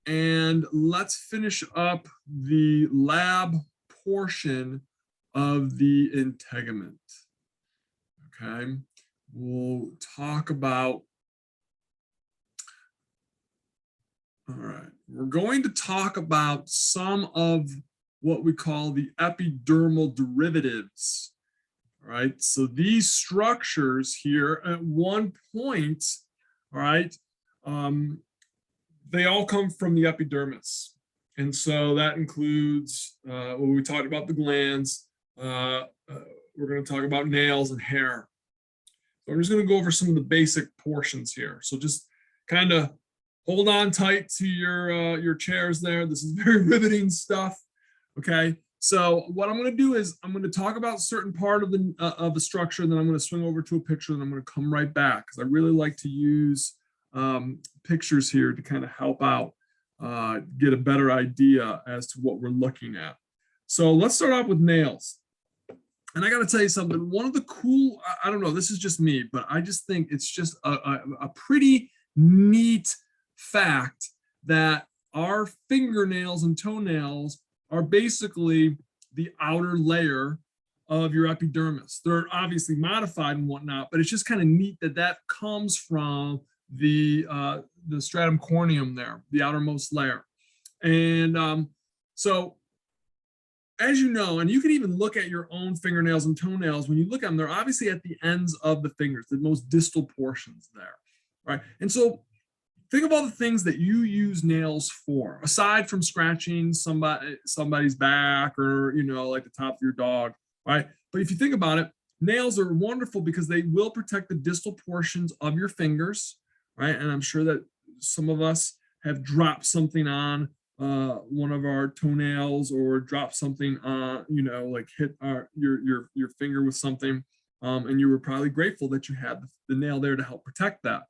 And let's finish up the lab portion of the integument. Okay, we'll talk about, all right, we're going to talk about some of what we call the epidermal derivatives. All right, so these structures here at one point, all right, they all come from the epidermis. And so that includes, when we talked about the glands, we're going to talk about nails and hair. So I'm just going to go over some of the basic portions here. So just kind of hold on tight to your chairs there. This is very riveting stuff. Okay. So what I'm going to do is I'm going to talk about a certain part of the structure, and then I'm going to swing over to a picture, and I'm going to come right back because I really like to use pictures here to kind of help out, get a better idea as to what we're looking at. So let's start off with nails. And I got to tell you something. One of the cool, I don't know, this is just me, but I just think it's just a pretty neat fact that our fingernails and toenails are basically the outer layer of your epidermis. They're obviously modified and whatnot, but it's just kind of neat that that comes from the stratum corneum there, the outermost layer. And so, as you know, and you can even look at your own fingernails and toenails, when you look at them, they're obviously at the ends of the fingers, the most distal portions there, right? And so think of all the things that you use nails for, aside from scratching somebody's back or, you know, like the top of your dog, right? But if you think about it, nails are wonderful because they will protect the distal portions of your fingers, right? And I'm sure that some of us have dropped something on one of our toenails or dropped something on, you know, like hit your finger with something, and you were probably grateful that you had the nail there to help protect that.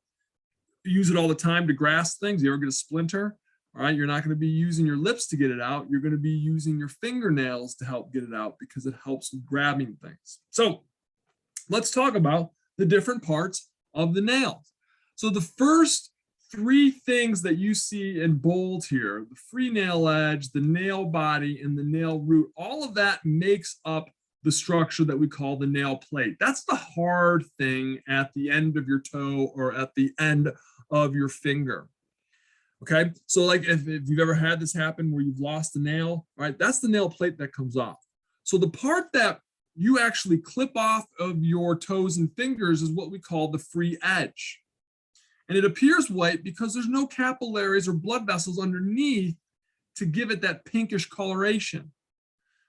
Use it all the time to grasp things. You ever get a splinter? All right, you're not going to be using your lips to get it out. You're going to be using your fingernails to help get it out because it helps with grabbing things. So let's talk about the different parts of the nails. So the first three things that you see in bold here, the free nail edge, the nail body, and the nail root, all of that makes up the structure that we call the nail plate. That's the hard thing at the end of your toe or at the end of your finger. Okay, so like if you've ever had this happen where you've lost a nail, right, that's the nail plate that comes off. So the part that you actually clip off of your toes and fingers is what we call the free edge. And it appears white because there's no capillaries or blood vessels underneath to give it that pinkish coloration.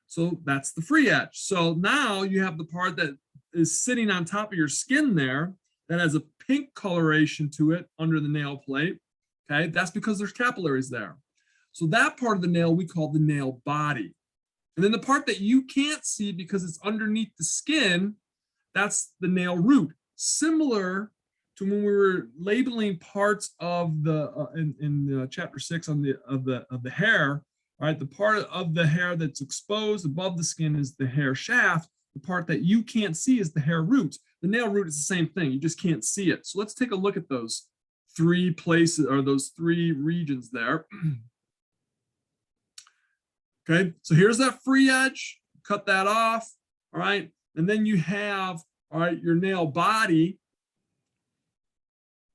So that's the free edge. So now you have the part that is sitting on top of your skin there that has a pink coloration to it under the nail plate. Okay, that's because there's capillaries there. So that part of the nail we call the nail body. And then the part that you can't see because it's underneath the skin, that's the nail root. Similar to when we were labeling parts of the in chapter 6 on of the hair, right? The part of the hair that's exposed above the skin is the hair shaft. The part that you can't see is the hair root. The nail root is the same thing. You just can't see it. So let's take a look at those three places or those three regions there. Okay, so here's that free edge. Cut that off. All right, and then you have, all right, your nail body.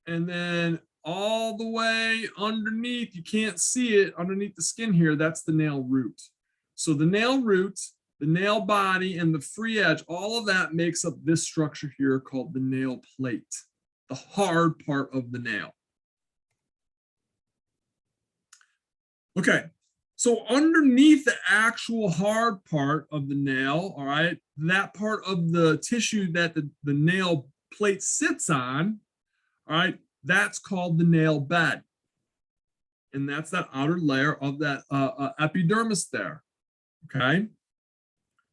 And then all the way underneath, you can't see it underneath the skin here, that's the nail root. So the nail root, the nail body, and the free edge, all of that makes up this structure here called the nail plate, the hard part of the nail. Okay, so underneath the actual hard part of the nail, all right, that part of the tissue that the nail plate sits on, all right, that's called the nail bed. And that's that outer layer of that epidermis there. Okay.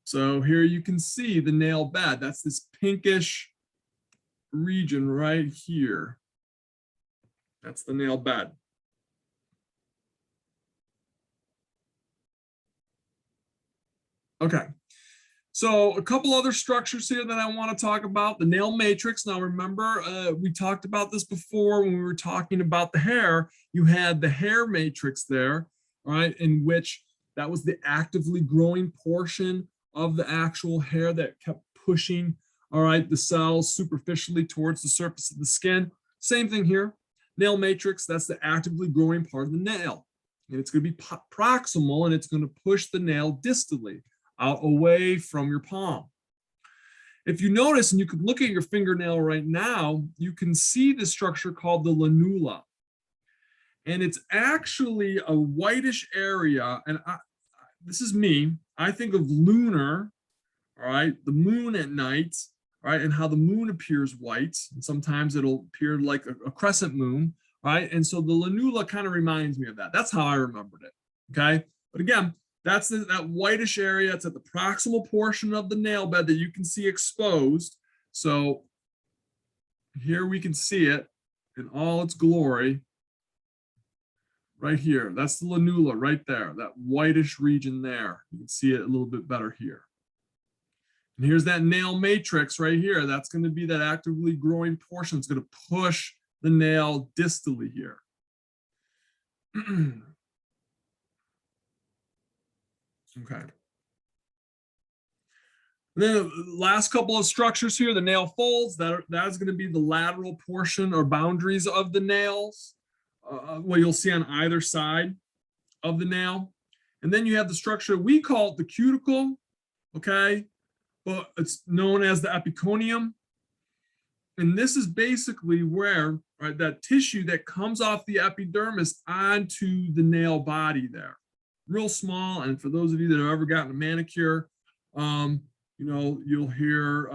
So here you can see the nail bed. That's this pinkish region right here. That's the nail bed. Okay. So a couple other structures here that I want to talk about. The nail matrix. Now remember, we talked about this before when we were talking about the hair. You had the hair matrix there, right, in which that was the actively growing portion of the actual hair that kept pushing, all right, the cells superficially towards the surface of the skin. Same thing here. Nail matrix, that's the actively growing part of the nail. And it's going to be proximal, and it's going to push the nail distally out away from your palm. If you notice, and you could look at your fingernail right now, you can see the structure called the lanula. And it's actually a whitish area. And this is me. I think of lunar, all right, the moon at night, all right, and how the moon appears white. And sometimes it'll appear like a crescent moon, right? And so the lanula kind of reminds me of that. That's how I remembered it, okay? But again, that's that whitish area. It's at the proximal portion of the nail bed that you can see exposed. So here we can see it in all its glory right here. That's the lanula right there, that whitish region there. You can see it a little bit better here. And here's that nail matrix right here. That's going to be that actively growing portion. It's going to push the nail distally here. Okay. And then the last couple of structures here, the nail folds, that is going to be the lateral portion or boundaries of the nails, what you'll see on either side of the nail. And then you have the structure, we call it the cuticle, okay? But it's known as the epiconium. And this is basically where, right, that tissue that comes off the epidermis onto the nail body there. Real small. And for those of you that have ever gotten a manicure, you know, you'll hear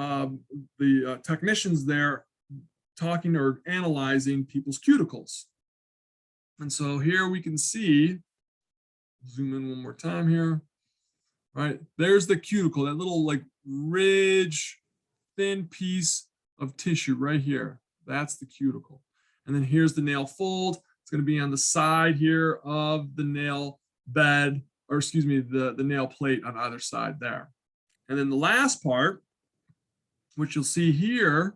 the technicians there talking or analyzing people's cuticles. And so here we can see, zoom in one more time here, right? There's the cuticle, that little like ridge, thin piece of tissue right here. That's the cuticle. And then here's the nail fold. It's going to be on the side here of the nail bed, or excuse me, the nail plate on either side there. And then the last part, which you'll see here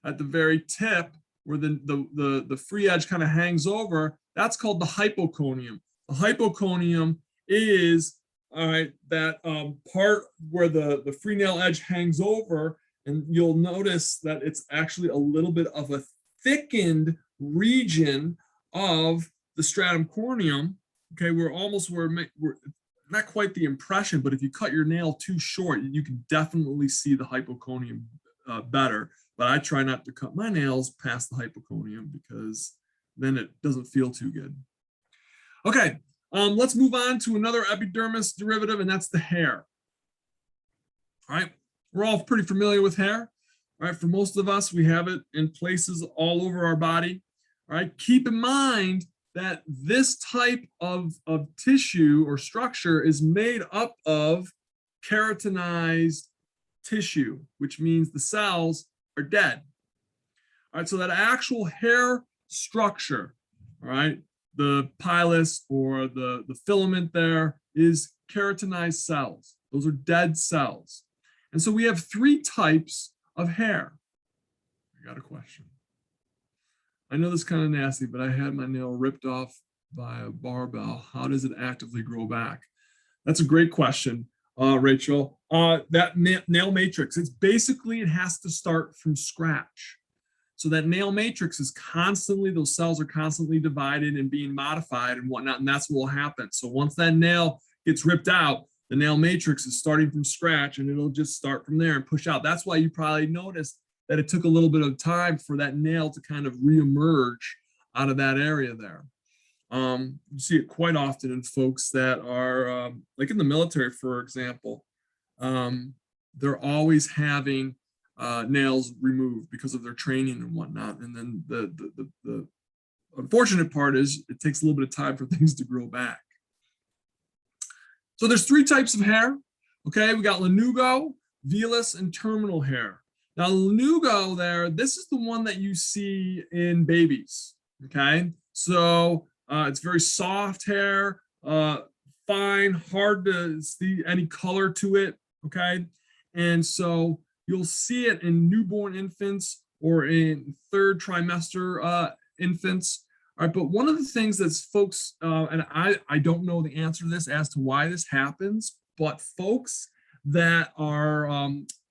at the very tip where the free edge kind of hangs over, that's called the hypoconium. The hypoconium is, all right, that part where the free nail edge hangs over, and you'll notice that it's actually a little bit of a thickened region of the stratum corneum. Okay, we're not quite the impression, but if you cut your nail too short, you can definitely see the hypoconium better. But I try not to cut my nails past the hypoconium because then it doesn't feel too good. Okay, let's move on to another epidermis derivative, and that's the hair. All right, we're all pretty familiar with hair. All right, for most of us, we have it in places all over our body. All right, keep in mind that this type of tissue or structure is made up of keratinized tissue, which means the cells are dead. All right, so that actual hair structure, all right, the pilus or the filament there is keratinized cells. Those are dead cells. And so we have three types of hair. I got a question. I know this is kind of nasty, but I had my nail ripped off by a barbell. How does it actively grow back? That's a great question, Rachel. That nail matrix, it has to start from scratch. So that nail matrix is constantly, those cells are constantly divided and being modified and whatnot, and that's what will happen. So once that nail gets ripped out, the nail matrix is starting from scratch, and it'll just start from there and push out. That's why you probably noticed that it took a little bit of time for that nail to kind of reemerge out of that area there. You see it quite often in folks that are like in the military, for example. They're always having nails removed because of their training and whatnot. And then the unfortunate part is it takes a little bit of time for things to grow back. So there's three types of hair. Okay, we got lanugo, vellus, and terminal hair. Now, lanugo there, this is the one that you see in babies, okay? So it's very soft hair, fine, hard to see any color to it, okay? And so you'll see it in newborn infants or in third trimester infants. All right, but one of the things that's folks, and I don't know the answer to this as to why this happens, but folks that are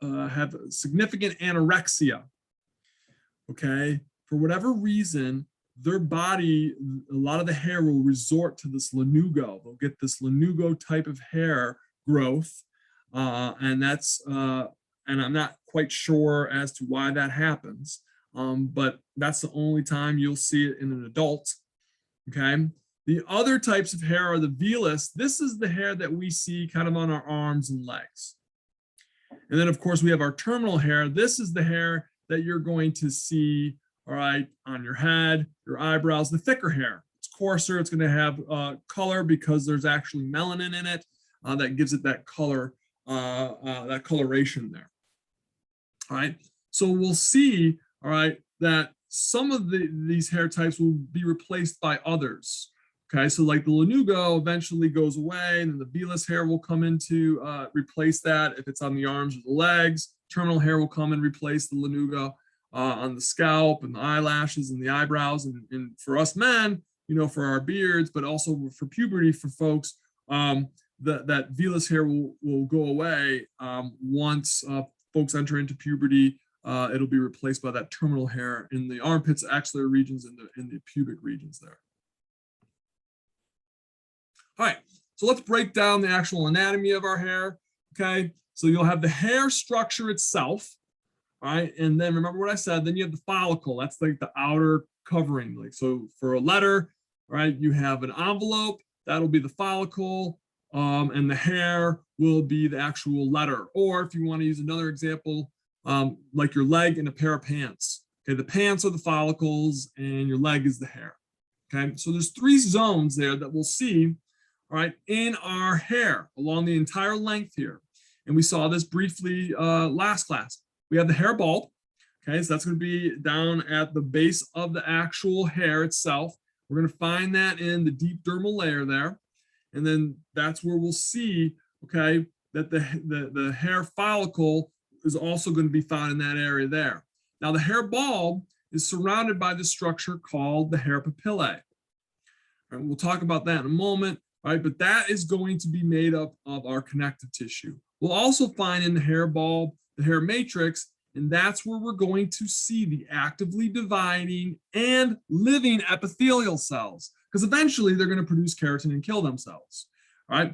have significant anorexia, okay, for whatever reason, their body, a lot of the hair will resort to this lanugo. They'll get this lanugo type of hair growth, and I'm not quite sure as to why that happens, but that's the only time you'll see it in an adult. Okay. The other types of hair are the vellus. This is the hair that we see kind of on our arms and legs. And then, of course, we have our terminal hair. This is the hair that you're going to see, all right, on your head, your eyebrows, the thicker hair. It's coarser. It's going to have color because there's actually melanin in it that gives it that color, that coloration there. All right. So we'll see, all right, that some of these hair types will be replaced by others. Okay, so like the lanugo eventually goes away, and then the vellus hair will come in to replace that if it's on the arms or the legs. Terminal hair will come and replace the lanugo on the scalp and the eyelashes and the eyebrows. And for us men, you know, for our beards, but also for puberty for folks, that vellus hair will go away once folks enter into puberty. It'll be replaced by that terminal hair in the armpits, axillary regions, in the pubic regions there. All right, so let's break down the actual anatomy of our hair. Okay, so you'll have the hair structure itself, all right, and then remember what I said. Then you have the follicle. That's like the outer covering. Like so, for a letter, all right, you have an envelope. That'll be the follicle, and the hair will be the actual letter. Or if you want to use another example, like your leg and a pair of pants. Okay, the pants are the follicles, and your leg is the hair. Okay, so there's 3 zones there that we'll see, all right, in our hair along the entire length here. And we saw this briefly last class. We have the hair bulb. Okay, so that's going to be down at the base of the actual hair itself. We're going to find that in the deep dermal layer there. And then that's where we'll see, okay, that the hair follicle is also going to be found in that area there. Now, the hair bulb is surrounded by the structure called the hair papillae. And we'll talk about that in a moment. Right, but that is going to be made up of our connective tissue. We'll also find in the hair bulb the hair matrix, and that's where we're going to see the actively dividing and living epithelial cells, because eventually they're going to produce keratin and kill themselves. All right,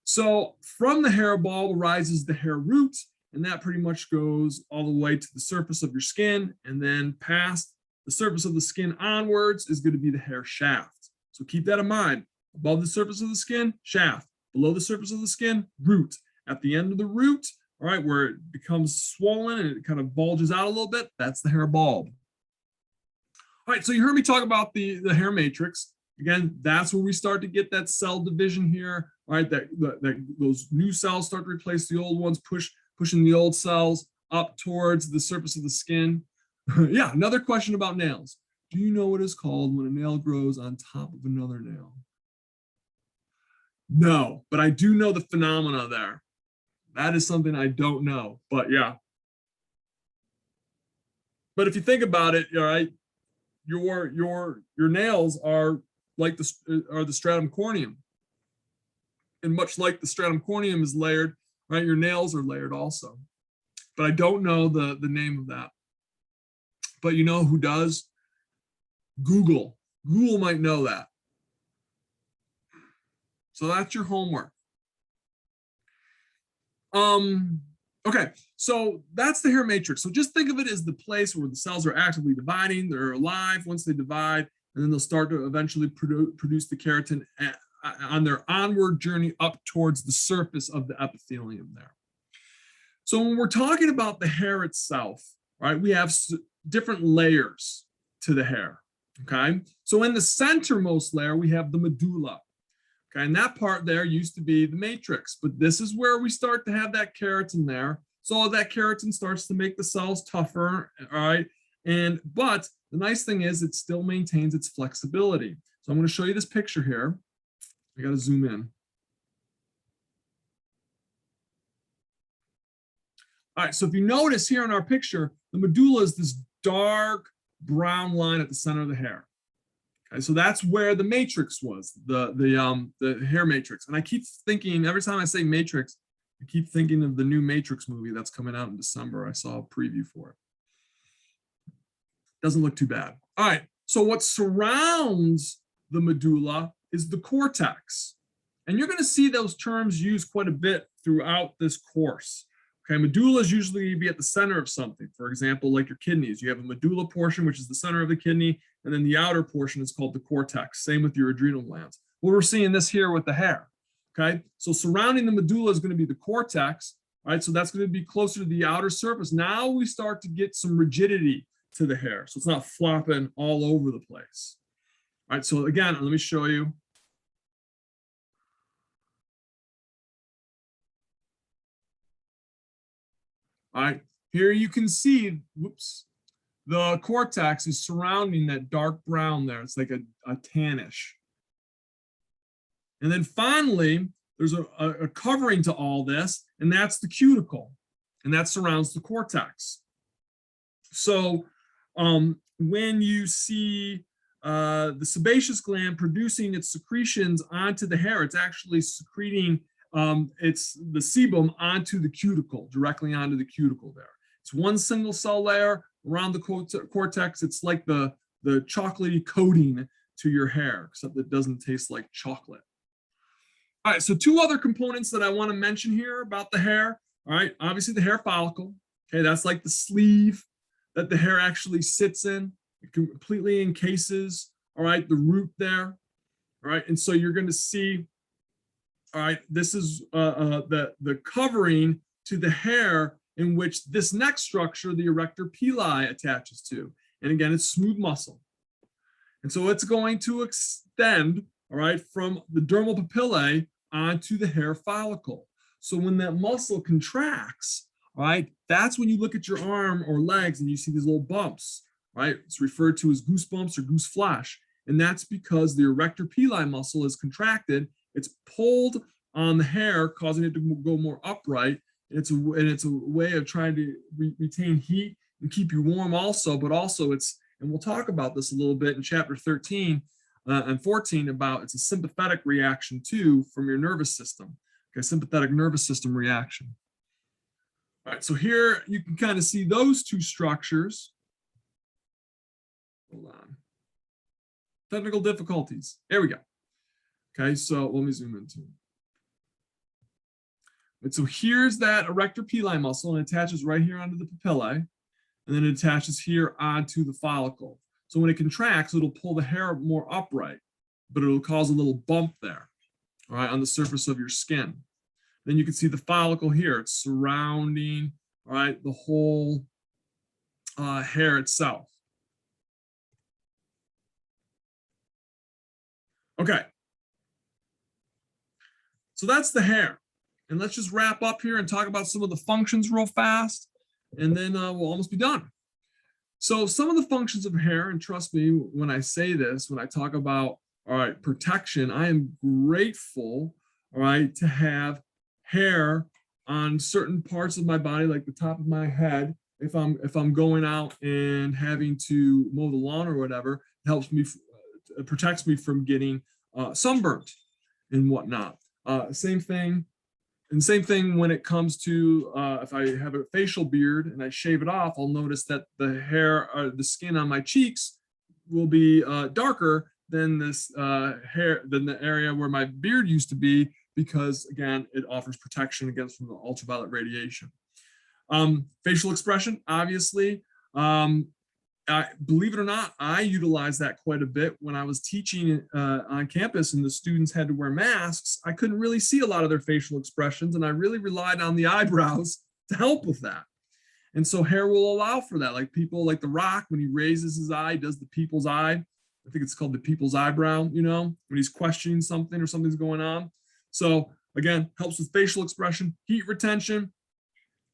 so from the hair bulb arises the hair root, and that pretty much goes all the way to the surface of your skin, and then past the surface of the skin onwards is going to be the hair shaft. So keep that in mind. Above the surface of the skin, shaft. Below the surface of the skin, root. At the end of the root, all right, where it becomes swollen and it kind of bulges out a little bit, that's the hair bulb. All right, so you heard me talk about the hair matrix. Again, that's where we start to get that cell division here. All right, that those new cells start to replace the old ones, pushing the old cells up towards the surface of the skin. Yeah, another question about nails. Do you know what it's called when a nail grows on top of another nail? No, but I do know the phenomena there. That is something I don't know, but yeah. But if you think about it, all right, your nails are like the stratum corneum, and much like the stratum corneum is layered, right, your nails are layered also. But I don't know the name of that. But you know who does? Google. Google might know that. So that's your homework. Okay, so that's the hair matrix. So just think of it as the place where the cells are actively dividing. They're alive once they divide, and then they'll start to eventually produce the keratin on their onward journey up towards the surface of the epithelium there. So when we're talking about the hair itself, right, we have different layers to the hair, okay? So in the centermost layer, we have the medulla. Okay, and that part there used to be the matrix, but this is where we start to have that keratin there. So that keratin starts to make the cells tougher, all right? But the nice thing is it still maintains its flexibility. So I'm going to show you this picture here. I got to zoom in. All right, so if you notice here in our picture, the medulla is this dark brown line at the center of the hair. Okay, so that's where the matrix was, the hair matrix. And I keep thinking, every time I say matrix, I keep thinking of the new Matrix movie that's coming out in December. I saw a preview for it. Doesn't look too bad. All right, so what surrounds the medulla is the cortex. And you're going to see those terms used quite a bit throughout this course. Okay, medullas usually be at the center of something. For example, like your kidneys, you have a medulla portion, which is the center of the kidney, and then the outer portion is called the cortex. Same with your adrenal glands. Well, we're seeing this here with the hair. Okay, so surrounding the medulla is going to be the cortex. All right, so that's going to be closer to the outer surface. Now we start to get some rigidity to the hair, so it's not flopping all over the place. All right, so again, let me show you. All right, here you can see, whoops, the cortex is surrounding that dark brown there. It's like a tannish. And then finally, there's a covering to all this, and that's the cuticle, and that surrounds the cortex. So when you see the sebaceous gland producing its secretions onto the hair, it's actually secreting it's the sebum onto the cuticle, directly onto the cuticle there. It's one single cell layer around the cortex. It's like the chocolatey coating to your hair, except it doesn't taste like chocolate. All right, so two other components that I want to mention here about the hair. All right, obviously the hair follicle. Okay, that's like the sleeve that the hair actually sits in. It completely encases, all right, the root there. All right, and so you're going to see, all right, this is the covering to the hair in which this next structure, the erector pili, attaches to. And again, it's smooth muscle. And so it's going to extend, all right, from the dermal papillae onto the hair follicle. So when that muscle contracts, all right, that's when you look at your arm or legs and you see these little bumps, right? It's referred to as goosebumps or goose flesh. And that's because the erector pili muscle is contracted. It's pulled on the hair, causing it to go more upright. And it's a way of trying to retain heat and keep you warm also, but also it's, and we'll talk about this a little bit in chapter 13 and 14 about it's a sympathetic reaction too from your nervous system. Okay, sympathetic nervous system reaction. All right, so here you can kind of see those two structures. Hold on. Technical difficulties. There we go. Okay, so let me zoom into it. And so here's that erector pili muscle, and it attaches right here onto the papillae, and then it attaches here onto the follicle. So when it contracts, it'll pull the hair more upright, but it'll cause a little bump there, all right, on the surface of your skin. Then you can see the follicle here. It's surrounding, all right, the whole hair itself. Okay. So that's the hair. And let's just wrap up here and talk about some of the functions real fast, and then we'll almost be done. So some of the functions of hair, and trust me when I say this, when I talk about, all right, protection, I am grateful, all right, to have hair on certain parts of my body, like the top of my head. If I'm going out and having to mow the lawn or whatever, it helps me, it protects me from getting sunburnt and whatnot. Same thing. And same thing when it comes to if I have a facial beard and I shave it off, I'll notice that the hair, the skin on my cheeks will be darker than this hair, than the area where my beard used to be, because again, it offers protection against from the ultraviolet radiation. Facial expression, obviously, believe it or not, I utilize that quite a bit when I was teaching on campus and the students had to wear masks. I couldn't really see a lot of their facial expressions, and I really relied on the eyebrows to help with that. And so hair will allow for that. Like people like The Rock, when he raises his eye, does the people's eye. I think it's called the people's eyebrow, you know, when he's questioning something or something's going on. So again, helps with facial expression, heat retention,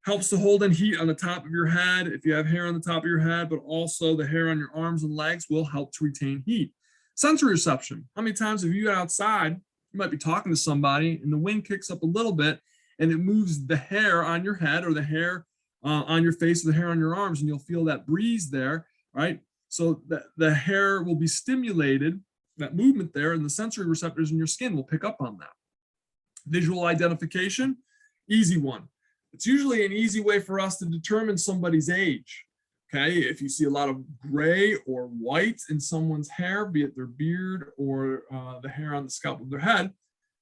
helps to hold in heat on the top of your head if you have hair on the top of your head, but also the hair on your arms and legs will help to retain heat. Sensory reception. How many times have you got outside, you might be talking to somebody and the wind kicks up a little bit and it moves the hair on your head or the hair on your face or the hair on your arms, and you'll feel that breeze there, right? So the hair will be stimulated, that movement there, and the sensory receptors in your skin will pick up on that. Visual identification, easy one. It's usually an easy way for us to determine somebody's age. Okay, if you see a lot of gray or white in someone's hair, be it their beard or the hair on the scalp of their head,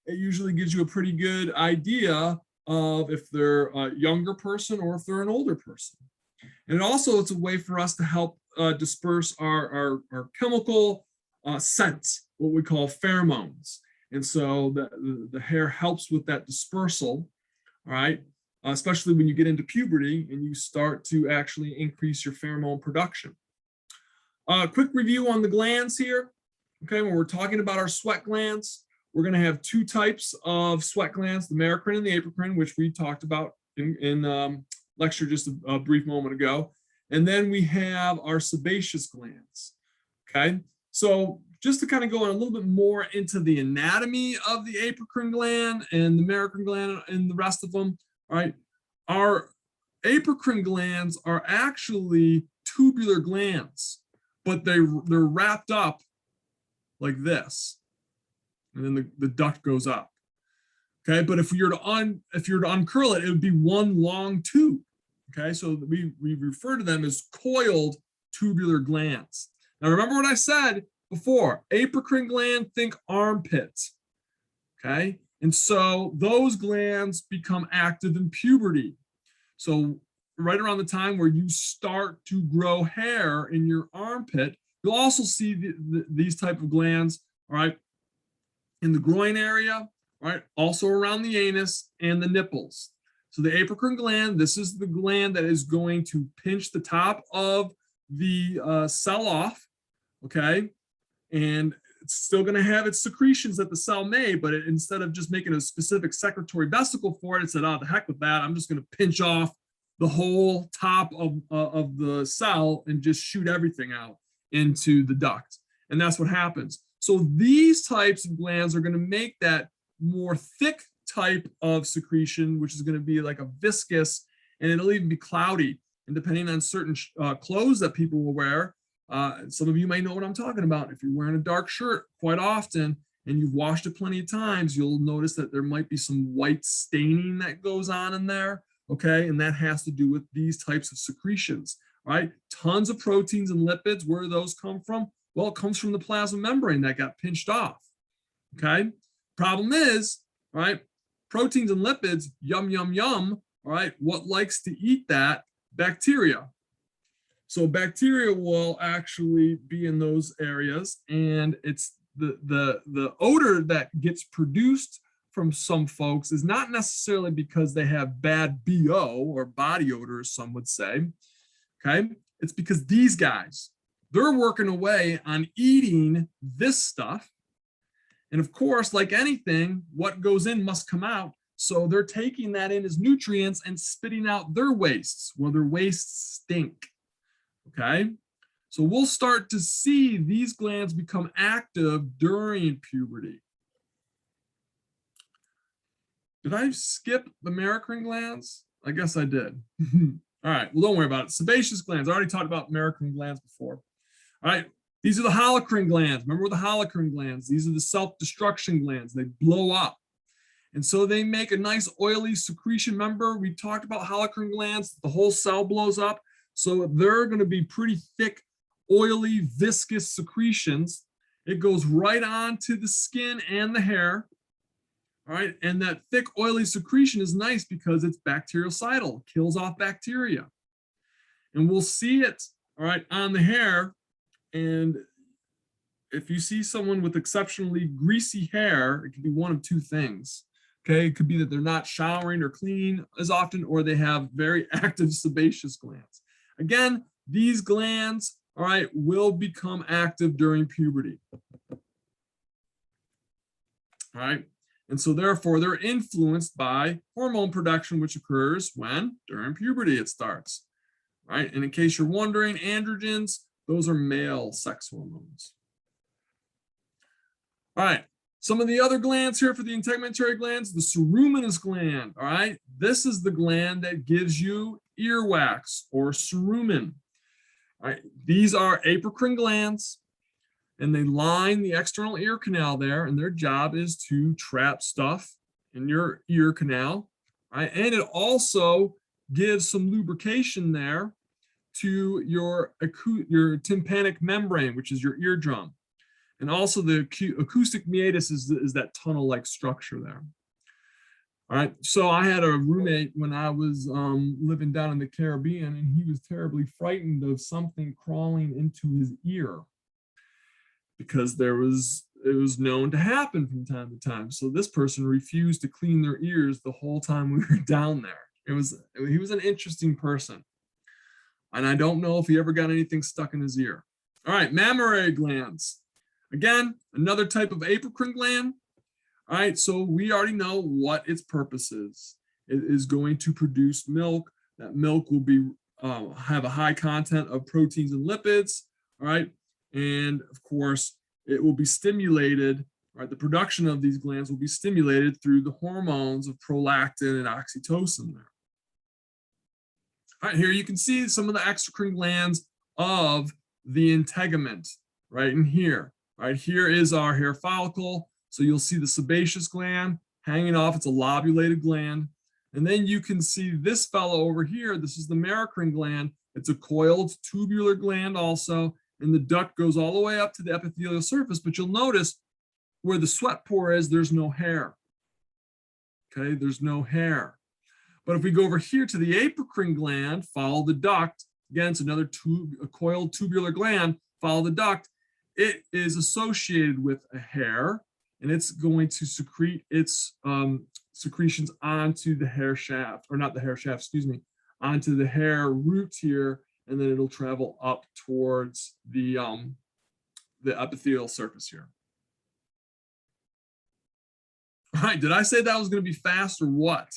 it usually gives you a pretty good idea of if they're a younger person or if they're an older person. And also it's a way for us to help disperse our chemical scents, what we call pheromones. And so the hair helps with that dispersal, all right? Especially when you get into puberty and you start to actually increase your pheromone production. Quick review on the glands here. Okay, when we're talking about our sweat glands, we're going to have two types of sweat glands, the merocrine and the apocrine, which we talked about in lecture just a brief moment ago. And then we have our sebaceous glands. Okay, so just to kind of go on a little bit more into the anatomy of the apocrine gland and the merocrine gland and the rest of them. All right, our apocrine glands are actually tubular glands, but they're wrapped up like this, and then the duct goes up. Okay, but if you're to uncurl it, it would be one long tube. Okay, so we refer to them as coiled tubular glands. Now remember what I said before: apocrine gland, think armpits. Okay. And so those glands become active in puberty. So right around the time where you start to grow hair in your armpit, you'll also see these type of glands, all right, in the groin area, all right, also around the anus and the nipples. So the apocrine gland, this is the gland that is going to pinch the top of the cell off, okay, and it's still going to have its secretions that the cell made, but instead of just making a specific secretory vesicle for it, it said, oh, the heck with that. I'm just going to pinch off the whole top of the cell and just shoot everything out into the duct. And that's what happens. So these types of glands are going to make that more thick type of secretion, which is going to be like a viscous, and it'll even be cloudy. And depending on certain clothes that people will wear, some of you may know what I'm talking about. If you're wearing a dark shirt quite often and you've washed it plenty of times, you'll notice that there might be some white staining that goes on in there. Okay, and that has to do with these types of secretions, right? Tons of proteins and lipids. Where do those come from? Well, it comes from the plasma membrane that got pinched off. Okay, problem is, right? Proteins and lipids, yum, yum, yum. All right, what likes to eat that? Bacteria. So bacteria will actually be in those areas, and it's the odor that gets produced from some folks is not necessarily because they have bad BO or body odor, as some would say. Okay, it's because these guys, they're working away on eating this stuff. And of course, like anything, what goes in must come out. So they're taking that in as nutrients and spitting out their wastes. Well, their wastes stink. Okay, so we'll start to see these glands become active during puberty. Did I skip the merocrine glands? I guess I did. All right, well, don't worry about it. Sebaceous glands, I already talked about merocrine glands before. All right, these are the holocrine glands. Remember the holocrine glands? These are the self-destruction glands. They blow up. And so they make a nice oily secretion. Remember, we talked about holocrine glands, the whole cell blows up. So they're going to be pretty thick, oily, viscous secretions. It goes right onto the skin and the hair. All right. And that thick, oily secretion is nice because it's bactericidal, kills off bacteria. And we'll see it, all right, on the hair. And if you see someone with exceptionally greasy hair, it could be one of two things. Okay, it could be that they're not showering or cleaning as often, or they have very active sebaceous glands. Again, these glands, all right, will become active during puberty. All right, and so therefore they're influenced by hormone production, which occurs when? During puberty it starts. All right, and in case you're wondering, androgens, those are male sex hormones. All right, some of the other glands here for the integumentary glands, the ceruminous gland, all right? This is the gland that gives you earwax or cerumen. All right, these are apocrine glands, and they line the external ear canal there, and their job is to trap stuff in your ear canal. Right? And it also gives some lubrication there to your tympanic membrane, which is your eardrum. And also the acoustic meatus is that tunnel-like structure there. All right, so I had a roommate when I was living down in the Caribbean, and he was terribly frightened of something crawling into his ear because it was known to happen from time to time. So this person refused to clean their ears the whole time we were down there. He was an interesting person. And I don't know if he ever got anything stuck in his ear. All right, mammary glands. Again, another type of apocrine gland. All right, so we already know what its purpose is. It is going to produce milk. That milk will be have a high content of proteins and lipids. All right, and of course, it will be stimulated. All right, the production of these glands will be stimulated through the hormones of prolactin and oxytocin there. All right, here you can see some of the exocrine glands of the integument right in here. Right here is our hair follicle. So you'll see the sebaceous gland hanging off. It's a lobulated gland. And then you can see this fellow over here. This is the merocrine gland. It's a coiled tubular gland also. And the duct goes all the way up to the epithelial surface. But you'll notice where the sweat pore is, there's no hair. Okay, there's no hair. But if we go over here to the apocrine gland, follow the duct, again, it's another a coiled tubular gland, follow the duct, it is associated with a hair, and it's going to secrete its secretions onto the hair shaft, or not the hair shaft, excuse me, onto the hair root here, and then it'll travel up towards the epithelial surface here. All right, did I say that was going to be fast or what?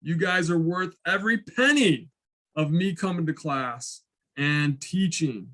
You guys are worth every penny of me coming to class and teaching.